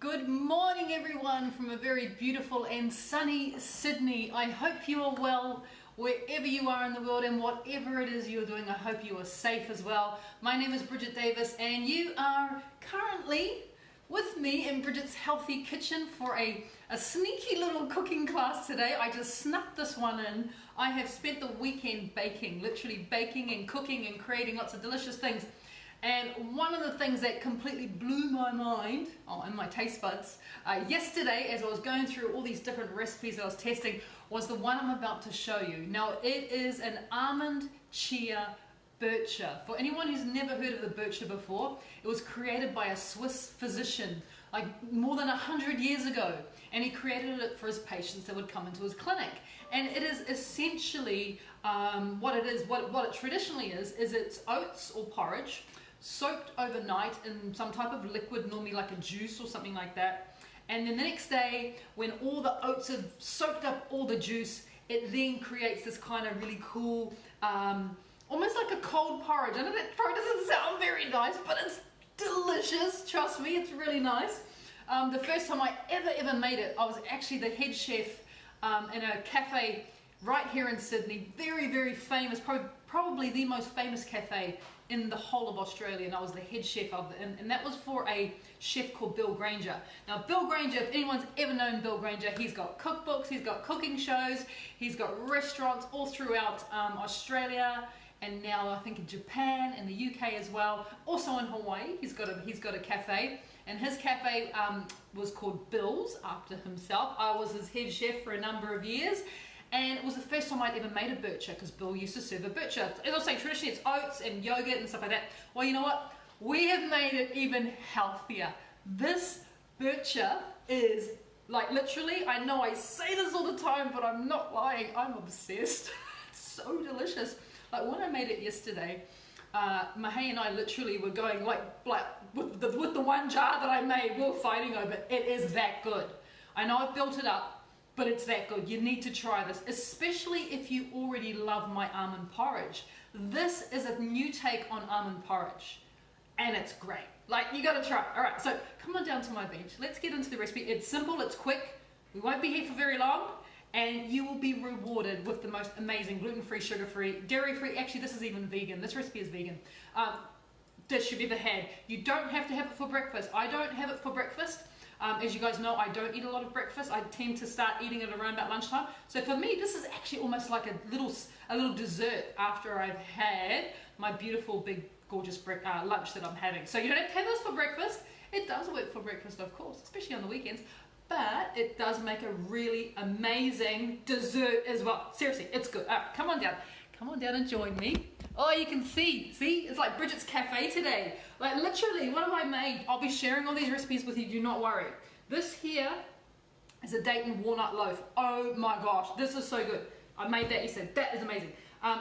Good morning everyone from a very beautiful and sunny Sydney. I hope you are well wherever you are in the world, and whatever it is you're doing, I hope you are safe as well. My name is Bridget Davis and you are currently with me in Bridget's Healthy Kitchen for a sneaky little cooking class today. I just snuck this one in. I have spent the weekend baking, literally baking and cooking and creating lots of delicious things. And one of the things that completely blew my mind, and my taste buds, yesterday as I was going through all these different recipes that I was testing, was the one I'm about to show you. Now it is an Almond Chia Bircher. For anyone who's never heard of the Bircher before, it was created by a Swiss physician like more than 100 years ago, and he created it for his patients that would come into his clinic. And it is essentially what it traditionally is it's oats or porridge soaked overnight in some type of liquid, normally like a juice or something like that. And then the next day, when all the oats have soaked up all the juice, it then creates this kind of really cool, almost like a cold porridge. I know that probably doesn't sound very nice, but it's delicious. Trust me, it's really nice. The first time I ever made it, I was actually the head chef in a cafe right here in Sydney. Very famous, probably the most famous cafe in the whole of Australia, and I was the head chef of it, and that was for a chef called Bill Granger. Now Bill Granger, if anyone's ever known Bill Granger, he's got cookbooks, he's got cooking shows, he's got restaurants all throughout Australia, and now I think in Japan and the UK as well. Also in Hawaii, he's got a cafe, and his cafe was called Bill's after himself. I was his head chef for a number of years. And it was the first time I'd ever made a Bircher, because Bill used to serve a Bircher. As I was saying, traditionally it's oats and yogurt and stuff like that. Well, you know what? We have made it even healthier. This Bircher is, like, literally, I know I say this all the time, but I'm not lying. I'm obsessed. It's so delicious. Like, when I made it yesterday, Mahay and I literally were going like with the one jar that I made, we were fighting over it. It is that good. I know I've built it up, but it's that good. You need to try this, especially if you already love my almond porridge. This is a new take on almond porridge, and it's great. Like, you gotta try it. All right, so come on down to my bench. Let's get into the recipe. It's simple, it's quick. We won't be here for very long, and you will be rewarded with the most amazing gluten-free, sugar-free, dairy-free. Actually, this is even vegan. This recipe is vegan. Dish you've ever had. You don't have to have it for breakfast. I don't have it for breakfast. As you guys know, I don't eat a lot of breakfast. I tend to start eating it around about lunchtime. So for me, this is actually almost like a little dessert after I've had my beautiful, big, gorgeous lunch that I'm having. So you don't have to have this for breakfast. It does work for breakfast, of course, especially on the weekends. But it does make a really amazing dessert as well. Seriously, it's good. All right, come on down. Come on down and join me. Oh, you can see, it's like Bridget's Cafe today. Like, literally, what have I made? I'll be sharing all these recipes with you, do not worry. This here is a date and walnut loaf. Oh my gosh, this is so good. I made that yesterday. That is amazing.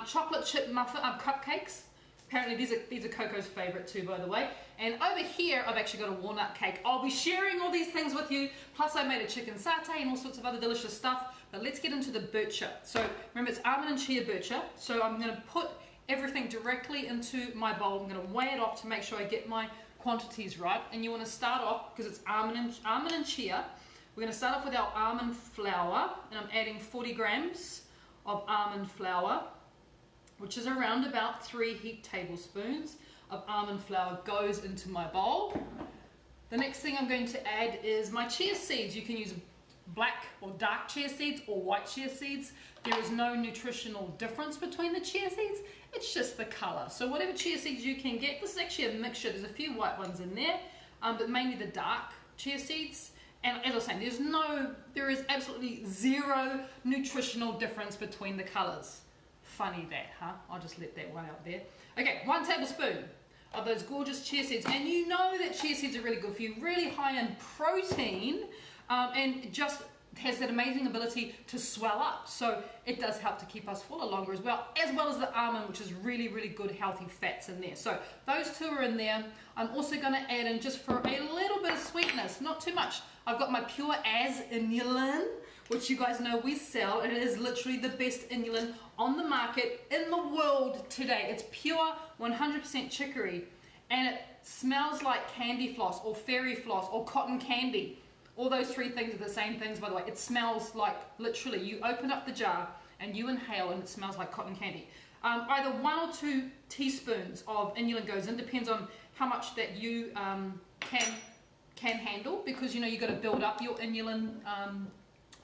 Chocolate chip muffin, cupcakes. Apparently these are Coco's favorite too, by the way. And over here, I've actually got a walnut cake. I'll be sharing all these things with you. Plus I made a chicken satay and all sorts of other delicious stuff. But let's get into the Bircher. So remember, it's Almond Chia Bircher. So I'm gonna put everything directly into my bowl. I'm going to weigh it off to make sure I get my quantities right. And you want to start off, because it's almond and chia, we're going to start off with our almond flour, and I'm adding 40 grams of almond flour, which is around about 3 heaped tablespoons of almond flour goes into my bowl. The next thing I'm going to add is my chia seeds. You can use black or dark chia seeds or white chia seeds. There is no nutritional difference between the chia seeds, it's just the color. So whatever chia seeds you can get, this is actually a mixture. There's a few white ones in there, but mainly the dark chia seeds. And as I was saying, there is absolutely zero nutritional difference between the colors. Funny that, huh? I'll just let that one out there. Okay, 1 tablespoon of those gorgeous chia seeds. And you know that chia seeds are really good for you, really high in protein, and just has that amazing ability to swell up. So it does help to keep us fuller longer as well as the almond, which is really good healthy fats in there. So those two are in there. I'm also going to add in, just for a little bit of sweetness, not too much, I've got my Pure As inulin, which you guys know we sell. It is literally the best inulin on the market in the world today. It's pure 100% chicory. and it smells like candy floss or fairy floss or cotton candy. All those three things are the same things, by the way. It smells like, literally, you open up the jar and you inhale and it smells like cotton candy. Either 1 or 2 teaspoons of inulin goes in, depends on how much that you can handle, because you know you've got to build up your inulin.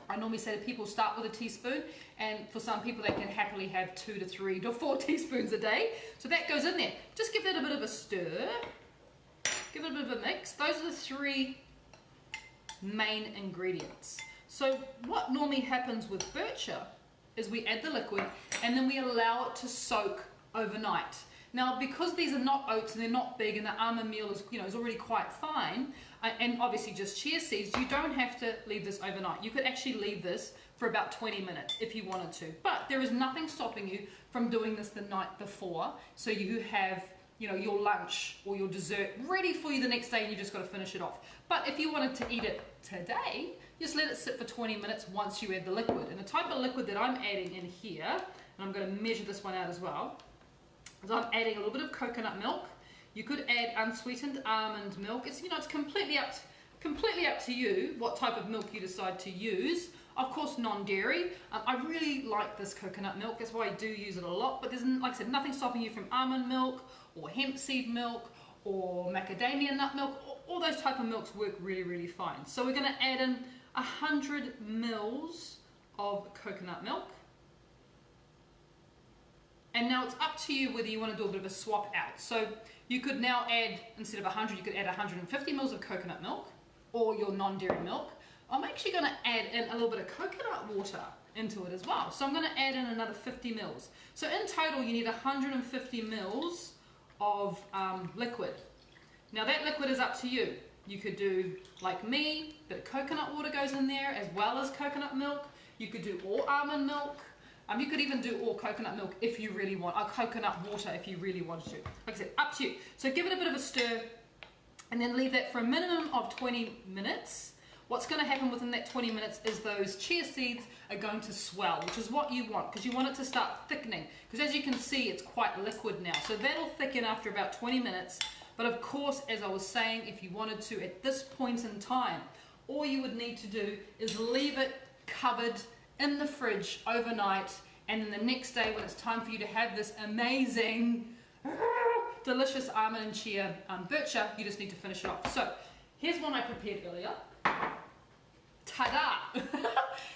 I normally say to people start with a teaspoon, and for some people they can happily have 2 to 3 to 4 teaspoons a day. So that goes in there. Just give it a bit of a stir, give it a bit of a mix. Those are the 3 main ingredients. So what normally happens with Bircher is we add the liquid and then we allow it to soak overnight. Now, because these are not oats and they're not big, and the almond meal is, you know, is already quite fine, and obviously just chia seeds, you don't have to leave this overnight. You could actually leave this for about 20 minutes if you wanted to. But there is nothing stopping you from doing this the night before, so you have, you know, your lunch or your dessert ready for you the next day, and you just got to finish it off. But if you wanted to eat it today, just let it sit for 20 minutes once you add the liquid. And the type of liquid that I'm adding in here, and I'm going to measure this one out as well, so I'm adding a little bit of coconut milk. You could add unsweetened almond milk. It's, you know, it's completely up to you what type of milk you decide to use. Of course, non-dairy. I really like this coconut milk. That's why I do use it a lot. But there's, like I said, nothing stopping you from almond milk or hemp seed milk or macadamia nut milk. All those type of milks work really, really fine. So we're going to add in 100 mils of coconut milk. And now it's up to you whether you want to do a bit of a swap out. So you could now add, instead of 100, you could add 150 mils of coconut milk or your non-dairy milk. I'm actually going to add in a little bit of coconut water into it as well. So I'm going to add in another 50 mils. So in total, you need 150 mils of liquid. Now that liquid is up to you. You could do, like me, a bit of coconut water goes in there as well as coconut milk. You could do all almond milk. You could even do all coconut milk if you really want, or coconut water if you really wanted to. Like I said, up to you. So give it a bit of a stir and then leave that for a minimum of 20 minutes. What's going to happen within that 20 minutes is those chia seeds are going to swell, which is what you want, because you want it to start thickening. Because as you can see, it's quite liquid now. So that'll thicken after about 20 minutes. But of course, as I was saying, if you wanted to at this point in time, all you would need to do is leave it covered in the fridge overnight, and then the next day when it's time for you to have this amazing, delicious almond and chia Bircher, you just need to finish it off. So here's one I prepared earlier. Ta-da!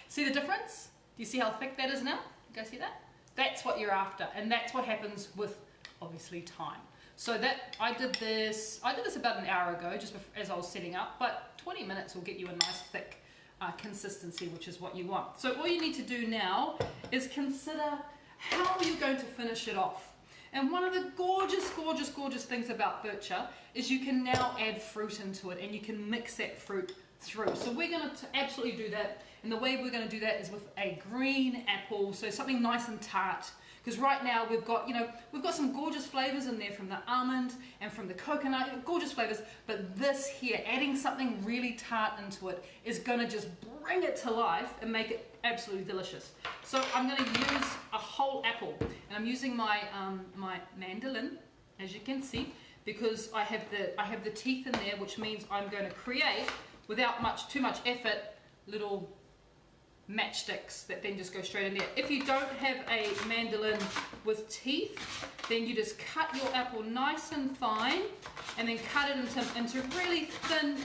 See the difference? Do you see how thick that is now? You guys see that? That's what you're after, and that's what happens with, obviously, time. So that I did this about an hour ago, just as I was setting up, but 20 minutes will get you a nice thick consistency, which is what you want. So all you need to do now is consider how you're going to finish it off. And one of the gorgeous, gorgeous, gorgeous things about Bircher is you can now add fruit into it, and you can mix that fruit through. So we're going to absolutely do that, and the way we're going to do that is with a green apple, so something nice and tart. Because right now we've got, you know, we've got some gorgeous flavors in there from the almond and from the coconut, gorgeous flavors, but this here, adding something really tart into it, is going to just bring it to life and make it absolutely delicious. So I'm going to use a whole apple, and I'm using my my mandolin, as you can see, because I have the teeth in there, which means I'm going to create, without too much effort, little matchsticks that then just go straight in there. If you don't have a mandolin with teeth, then you just cut your apple nice and fine and then cut it into really thin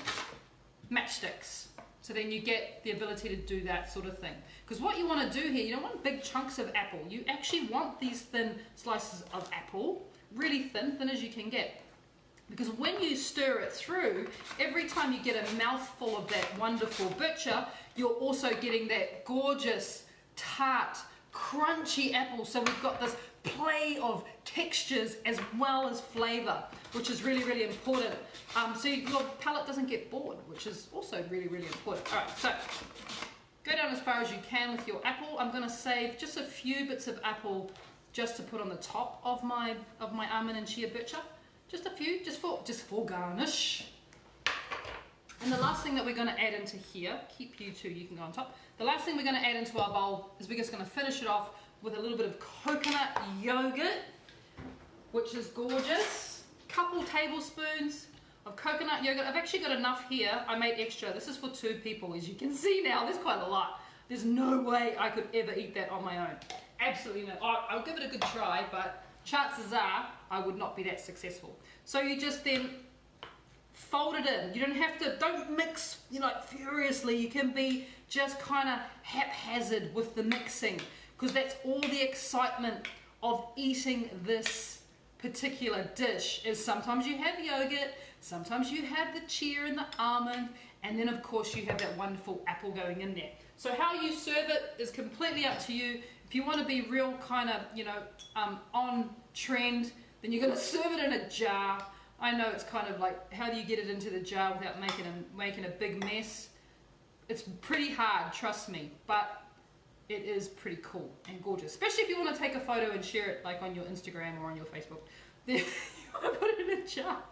matchsticks. So then you get the ability to do that sort of thing. Because what you want to do here, you don't want big chunks of apple. You actually want these thin slices of apple, really thin as you can get. Because when you stir it through, every time you get a mouthful of that wonderful Bircher, you're also getting that gorgeous, tart, crunchy apple. So we've got this play of textures as well as flavor, which is really, really important. So your palate doesn't get bored, which is also really, really important. All right, so go down as far as you can with your apple. I'm going to save just a few bits of apple just to put on the top of my almond and chia Bircher. Just a few, just for garnish. And the last thing that we're going to add into here, keep you two, you can go on top. The last thing we're going to add into our bowl is we're just going to finish it off with a little bit of coconut yogurt, which is gorgeous. couple tablespoons of coconut yogurt. I've actually got enough here. I made extra. This is for 2 people, as you can see now. There's quite a lot. There's no way I could ever eat that on my own. Absolutely no. I'll give it a good try, but chances are I would not be that successful. So you just then fold it in. You don't have to, don't mix, you know, like furiously. You can be just kind of haphazard with the mixing, because that's all the excitement of eating this particular dish. Is sometimes you have yogurt, sometimes you have the chia and the almond, and then of course you have that wonderful apple going in there. So how you serve it is completely up to you. If you want to be real kind of, you know, on trend, then you're going to serve it in a jar. I know it's kind of like, how do you get it into the jar without making a big mess? It's pretty hard, trust me, but it is pretty cool and gorgeous. Especially if you want to take a photo and share it like on your Instagram or on your Facebook. Then you want to put it in a jar.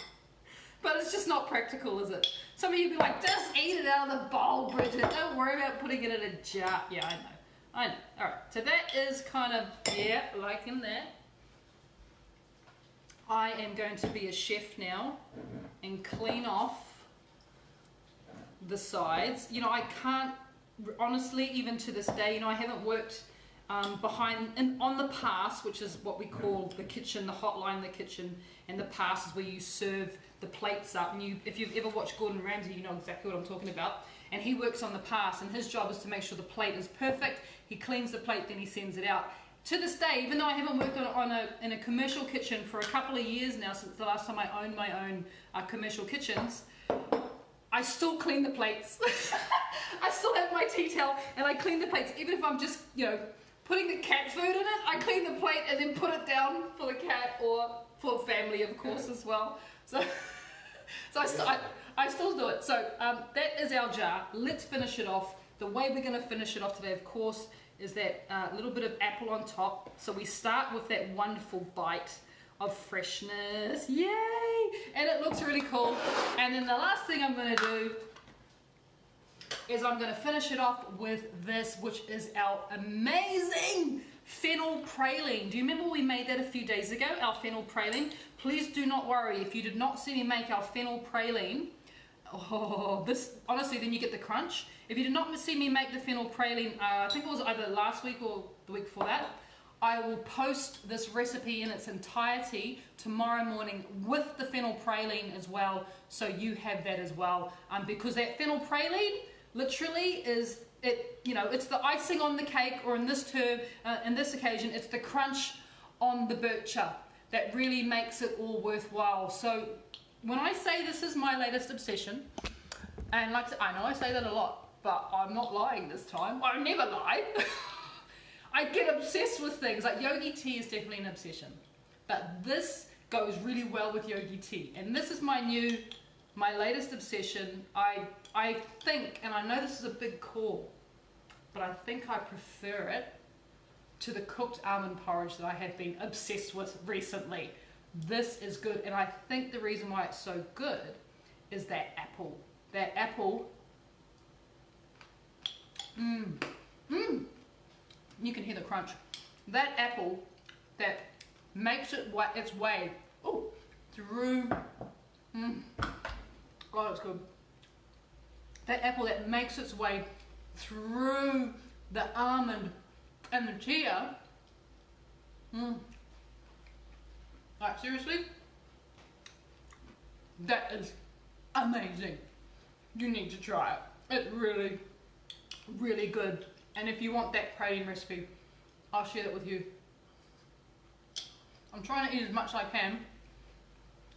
But it's just not practical, is it? Some of you be like, just eat it out of the bowl, Bridget. Don't worry about putting it in a jar. Yeah, I know. Alright, so that is kind of, yeah, like in there. I am going to be a chef now and clean off the sides. You know, I can't, honestly, even to this day, you know, I haven't worked on the pass, which is what we call the kitchen, the hotline in the kitchen, and the pass is where you serve the plates up. And if you've ever watched Gordon Ramsay, you know exactly what I'm talking about. And he works on the pass, and his job is to make sure the plate is perfect. He cleans the plate, then he sends it out. To this day, even though I haven't worked in a commercial kitchen for a couple of years now, since the last time I owned my own commercial kitchens, I still clean the plates. I still have my tea towel and I clean the plates. Even if I'm just, you know, putting the cat food in it, I clean the plate and then put it down for the cat or for family, of course, as well. So I still do it. So that is our jar. Let's finish it off. The way we're going to finish it off today, of course, is that little bit of apple on top. So we start with that wonderful bite of freshness. Yay! And it looks really cool. And then the last thing I'm going to do is I'm going to finish it off with this, which is our amazing fennel praline. Do you remember we made that a few days ago, our fennel praline? Please do not worry if you did not see me make our fennel praline. Oh, this, honestly, then you get the crunch. If you did not see me make the fennel praline, I think it was either last week or the week before that, I will post this recipe in its entirety tomorrow morning with the fennel praline as well, so you have that as well. Because that fennel praline literally is, you know, it's the icing on the cake, or in this term, in this occasion, it's the crunch on the bircher that really makes it all worthwhile. So when I say this is my latest obsession, and like I know I say that a lot, but I'm not lying this time. I never lie. I get obsessed with things. Like yogi tea is definitely an obsession, but this goes really well with yogi tea. And this is my latest obsession. I think, and I know this is a big call, but I think I prefer it to the cooked almond porridge that I have been obsessed with recently. This is good, and I think the reason why it's so good is that apple. That apple, you can hear the crunch. That apple that makes its way through, God, it's good. That apple that makes its way through the almond and the chia. Like seriously, that is amazing. You need to try it. It's really, really good. And if you want that praline recipe, I'll share that with you. I'm trying to eat as much as I can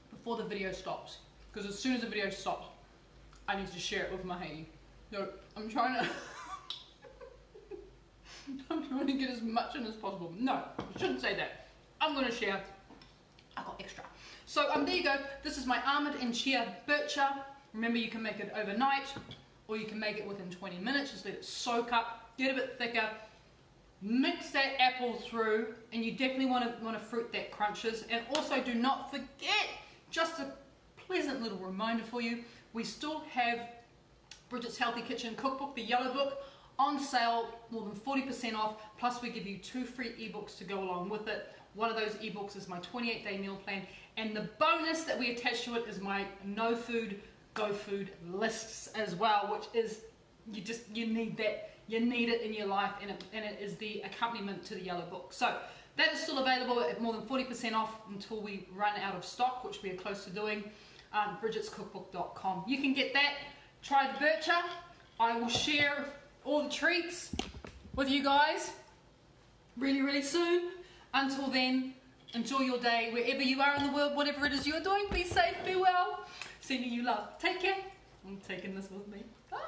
before the video stops, because as soon as the video stops, I need to share it with Mahi. So I'm trying to I'm trying to get as much in as possible. No, I shouldn't say that. I'm going to share. I got extra. So there you go. This is my Almond and Chia Bircher. Remember, you can make it overnight, or you can make it within 20 minutes. Just let it soak up, get a bit thicker. Mix that apple through, and you definitely want to fruit that crunches. And also, do not forget, just a pleasant little reminder for you, we still have Bridget's Healthy Kitchen Cookbook, the yellow book, on sale, more than 40% off. Plus, we give you 2 free ebooks to go along with it. One of those ebooks is my 28-day meal plan, And the bonus that we attach to it is my no food, go food lists as well, which is, you need that. You need it in your life, and it is the accompaniment to the yellow book. So that is still available at more than 40% off until we run out of stock, which we are close to doing. Bridget'sCookbook.com. You can get that. Try the Bircher. I will share all the treats with you guys really, really soon. Until then, enjoy your day wherever you are in the world, whatever it is you're doing. Be safe, be well. Sending you love. Take care. I'm taking this with me. Bye.